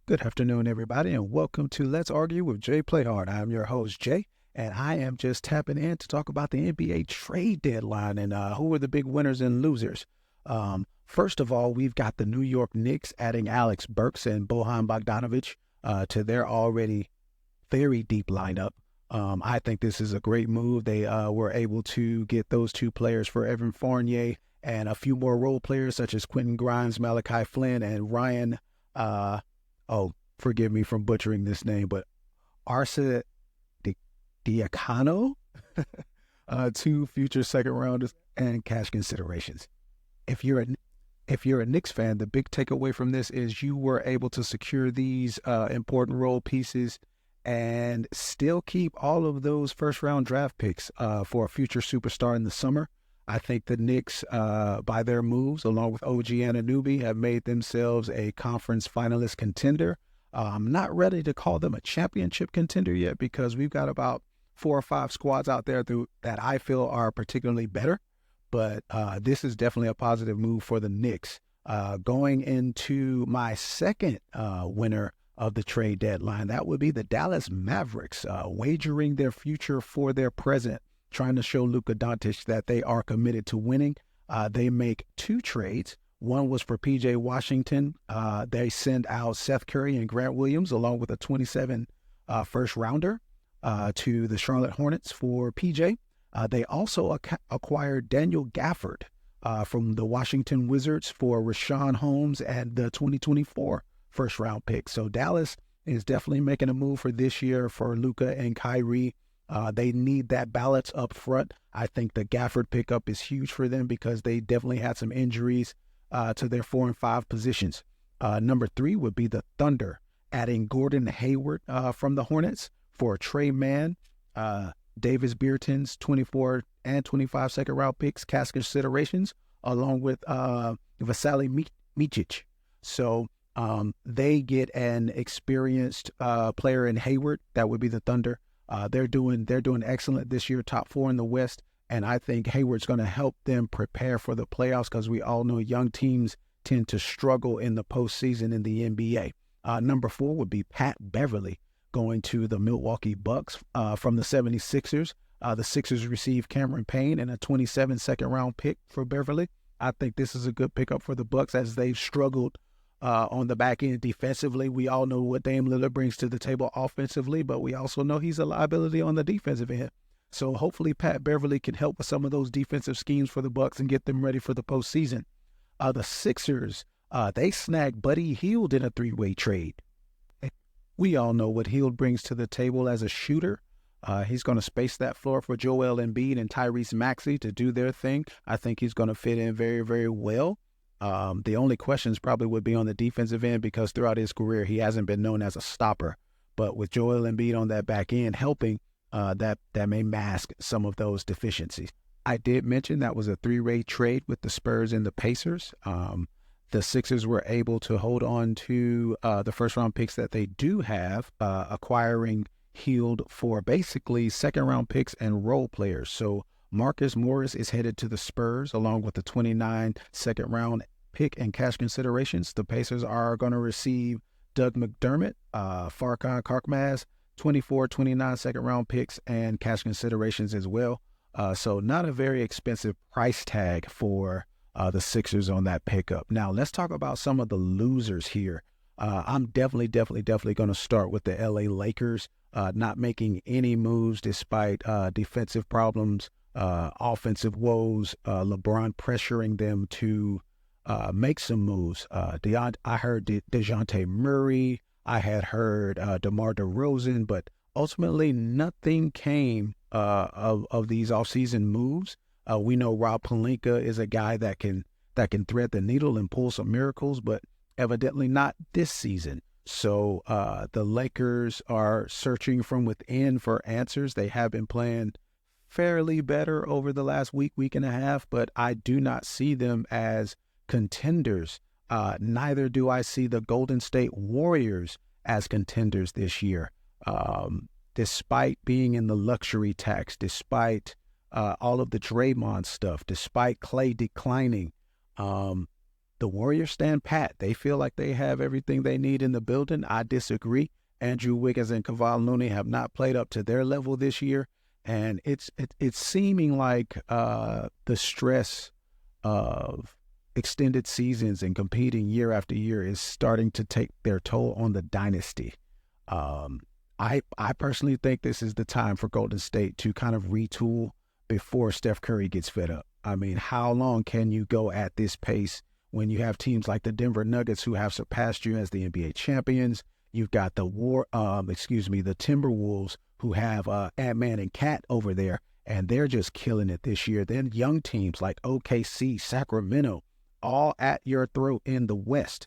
Good afternoon, everybody, and welcome to Let's Argue with Jay Playhard. I'm your host, Jay, and I am just tapping in to talk about the NBA trade deadline and who are the big winners and losers. First of all, we've got the New York Knicks adding Alex Burks and Bojan Bogdanovic to their already very deep lineup. I think this is a great move. They were able to get those two players for Evan Fournier and a few more role players such as Quentin Grimes, Malachi Flynn, and Ryan. Oh, forgive me from butchering this name, but Arsa Diacano, two future second rounders and cash considerations. If you're a Knicks fan, the big takeaway from this is you were able to secure these important role pieces and still keep all of those first round draft picks for a future superstar in the summer. I think the Knicks, by their moves, along with OG Anunoby, have made themselves a conference finalist contender. I'm not ready to call them a championship contender yet because we've got about 4 or 5 squads out there that I feel are particularly better. But this is definitely a positive move for the Knicks. Going into my second winner of the trade deadline, that would be the Dallas Mavericks, wagering their future for their present, trying to show Luka Doncic that they are committed to winning. They make 2 trades. One was for P.J. Washington. They send out Seth Curry and Grant Williams along with a 27 first rounder to the Charlotte Hornets for P.J. They also acquired Daniel Gafford from the Washington Wizards for Rashawn Holmes and the 2024 first round pick. So Dallas is definitely making a move for this year for Luka and Kyrie. They need that balance up front. I think the Gafford pickup is huge for them because they definitely had some injuries to their 4 and 5 positions. Number 3 would be the Thunder, adding Gordon Hayward from the Hornets for Trey Mann, Davis Bertans, 24 and 25 second round picks, cash considerations, along with Vasily Micic. So they get an experienced player in Hayward. That would be the Thunder. They're doing excellent this year, top 4 in the West, and I think Hayward's going to help them prepare for the playoffs because we all know young teams tend to struggle in the postseason in the NBA. Number 4 would be Pat Beverly going to the Milwaukee Bucks from the 76ers. The Sixers received Cameron Payne and a 27 second round pick for Beverly. I think this is a good pickup for the Bucks as they've struggled on the back end defensively. We all know what Dame Lillard brings to the table offensively, but we also know he's a liability on the defensive end. So hopefully Pat Beverly can help with some of those defensive schemes for the Bucks and get them ready for the postseason. The Sixers, they snagged Buddy Hield in a 3-way trade. We all know what Hield brings to the table as a shooter. He's going to space that floor for Joel Embiid and Tyrese Maxey to do their thing. I think he's going to fit in very, very well. The only questions probably would be on the defensive end because throughout his career, he hasn't been known as a stopper. But with Joel Embiid on that back end helping, that may mask some of those deficiencies. I did mention that was a 3-way trade with the Spurs and the Pacers. The Sixers were able to hold on to the first-round picks that they do have, acquiring Hield for basically second-round picks and role players. So Marcus Morris is headed to the Spurs along with the 29 second-round pick and cash considerations. The Pacers are going to receive Doug McDermott, Farkan Korkmaz, 24, 29 second-round picks and cash considerations as well. So not a very expensive price tag for the Sixers on that pickup. Now, let's talk about some of the losers here. I'm definitely going to start with the LA Lakers, not making any moves despite defensive problems, offensive woes, LeBron pressuring them to make some moves. I heard DeJounte Murray. I had heard DeMar DeRozan, but ultimately nothing came of these offseason moves. We know Rob Pelinka is a guy that can thread the needle and pull some miracles, but evidently not this season. So the Lakers are searching from within for answers. They have been playing fairly better over the last week and a half, but I do not see them as contenders. Neither do I see the Golden State Warriors as contenders this year. Despite being in the luxury tax, despite all of the Draymond stuff, despite Clay declining, The Warriors stand pat. They feel like they have everything they need in the building. I disagree. Andrew Wiggins and Kevon Looney have not played up to their level this year, and it's seeming like the stress of extended seasons and competing year after year is starting to take their toll on the dynasty. Um, I personally think this is the time for Golden State to kind of retool before Steph Curry gets fed up. I mean, how long can you go at this pace when you have teams like the Denver Nuggets who have surpassed you as the NBA champions? You've got the the Timberwolves who have Ant-Man and Cat over there, and they're just killing it this year. Then young teams like OKC, Sacramento, all at your throat in the West.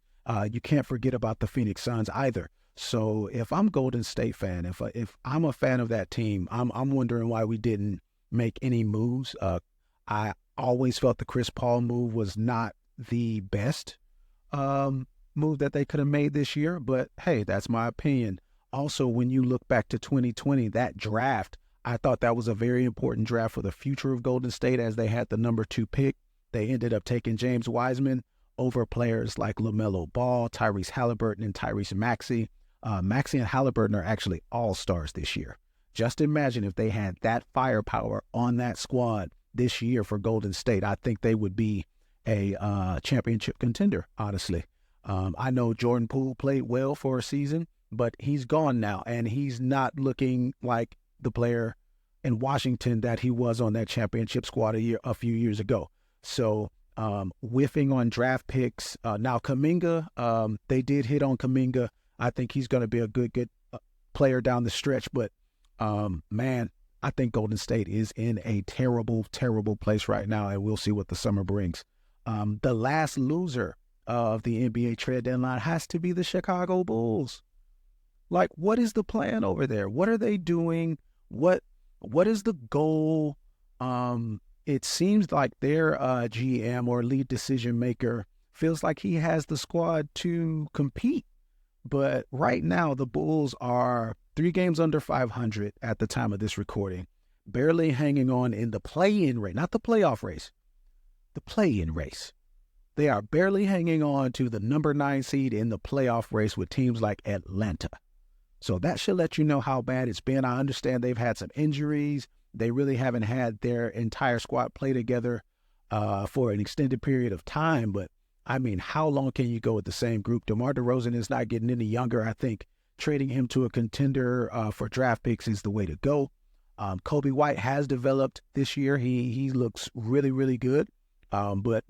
You can't forget about the Phoenix Suns either. So if I'm Golden State fan, if I'm a fan of that team, I'm wondering why we didn't make any moves. I always felt the Chris Paul move was not the best move that they could have made this year, but hey, that's my opinion. Also, when you look back to 2020, that draft, I thought that was a very important draft for the future of Golden State as they had the number 2 pick. They ended up taking James Wiseman over players like LaMelo Ball, Tyrese Halliburton, and Tyrese Maxey. Maxey and Halliburton are actually all-stars this year. Just imagine if they had that firepower on that squad this year for Golden State. I think they would be a championship contender, honestly. I know Jordan Poole played well for a season, but he's gone now, and he's not looking like the player in Washington that he was on that championship squad a few years ago. So whiffing on draft picks. Now Kuminga, they did hit on Kuminga. I think he's going to be a good player down the stretch, but man, I think Golden State is in a terrible, terrible place right now, and we'll see what the summer brings. The last loser of the NBA trade deadline has to be the Chicago Bulls. Like, what is the plan over there? What are they doing? What is the goal? It seems like their GM or lead decision maker feels like he has the squad to compete. But right now, the Bulls are 3 games under 500 at the time of this recording, barely hanging on in the play-in race, not the playoff race, the play-in race. They are barely hanging on to the number 9 seed in the playoff race with teams like Atlanta. So that should let you know how bad it's been. I understand they've had some injuries. They really haven't had their entire squad play together for an extended period of time. But, I mean, how long can you go with the same group? DeMar DeRozan is not getting any younger. I think trading him to a contender for draft picks is the way to go. Kobe White has developed this year. He looks really, really good. But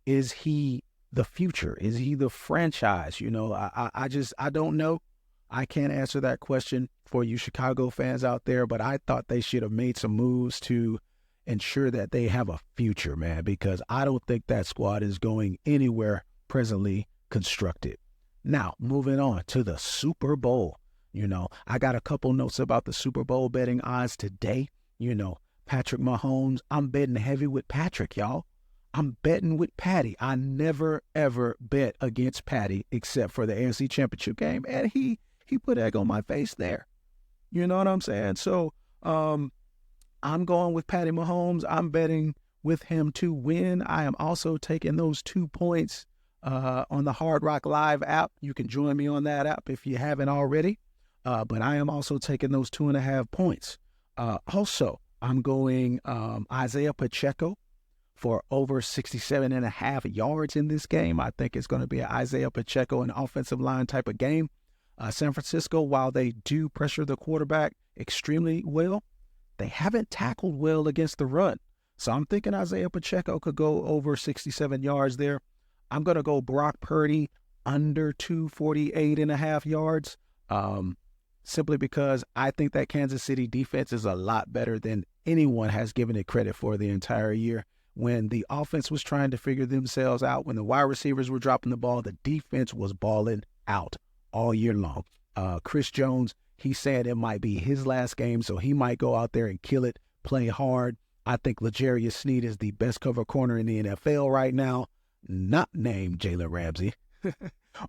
is he the future? Is he the franchise? You know, I don't know. I can't answer that question for you Chicago fans out there, but I thought they should have made some moves to ensure that they have a future, man, because I don't think that squad is going anywhere presently constructed. Now, moving on to the Super Bowl. You know, I got a couple notes about the Super Bowl betting odds today. You know, Patrick Mahomes, I'm betting heavy with Patrick, y'all. I'm betting with Patty. I never, ever bet against Patty except for the AFC Championship game, and he put egg on my face there. You know what I'm saying? So I'm going with Patty Mahomes. I'm betting with him to win. I am also taking those 2 points on the Hard Rock Live app. You can join me on that app if you haven't already. But I am also taking those 2.5 points. Also, I'm going Isaiah Pacheco for over 67.5 yards in this game. I think it's going to be an Isaiah Pacheco and offensive line type of game. San Francisco, while they do pressure the quarterback extremely well, they haven't tackled well against the run. So I'm thinking Isaiah Pacheco could go over 67 yards there. I'm going to go Brock Purdy under 248.5 yards, simply because I think that Kansas City defense is a lot better than anyone has given it credit for the entire year. When the offense was trying to figure themselves out, when the wide receivers were dropping the ball, the defense was balling out all year long. Chris Jones, he said it might be his last game, so he might go out there and kill it, play hard. I think L'Jarius Sneed is the best cover corner in the NFL right now, not named Jalen Ramsey,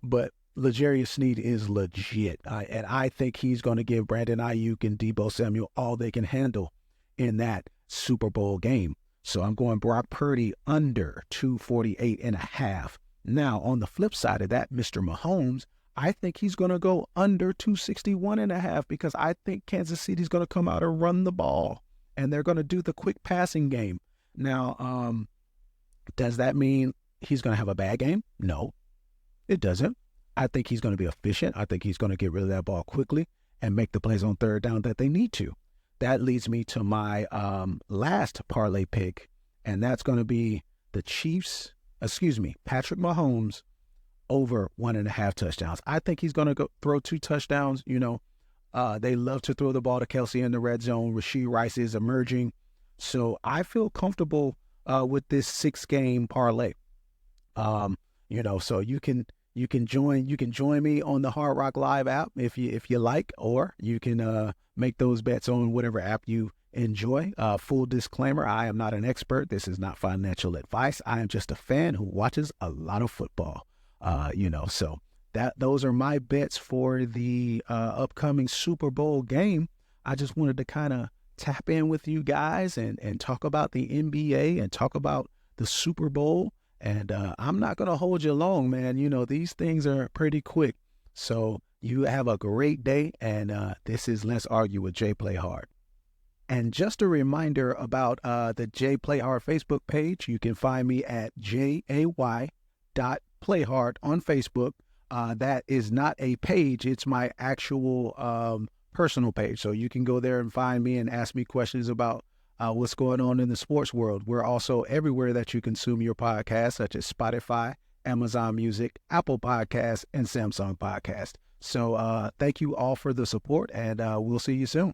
but L'Jarius Sneed is legit. And I think he's going to give Brandon Ayuk and Deebo Samuel all they can handle in that Super Bowl game. So I'm going Brock Purdy under 248.5 Now, on the flip side of that, Mr. Mahomes, I think he's going to go under 261.5 because I think Kansas City's going to come out and run the ball, and they're going to do the quick passing game. Now, does that mean he's going to have a bad game? No, it doesn't. I think he's going to be efficient. I think he's going to get rid of that ball quickly and make the plays on third down that they need to. That leads me to my last parlay pick, and that's going to be the Patrick Mahomes over 1.5 touchdowns. I think he's going to go throw 2 touchdowns. They love to throw the ball to Kelsey in the red zone. Rashee Rice is emerging. So I feel comfortable with this 6-game parlay. So you can join me on the Hard Rock Live app if you like, or you can make those bets on whatever app you enjoy. Full disclaimer, I am not an expert. This is not financial advice. I am just a fan who watches a lot of football. So those are my bets for the upcoming Super Bowl game. I just wanted to kind of tap in with you guys and talk about the NBA and talk about the Super Bowl. And I'm not going to hold you long, man. These things are pretty quick. So you have a great day. And this is Let's Argue with Jay Playhard. And just a reminder about the Jay Playhard Facebook page. You can find me at jay.playhard on Facebook. That is not a page. It's my actual personal page. So you can go there and find me and ask me questions about what's going on in the sports world. We're also everywhere that you consume your podcasts, such as Spotify, Amazon Music, Apple Podcasts, and Samsung Podcast. So thank you all for the support, and we'll see you soon.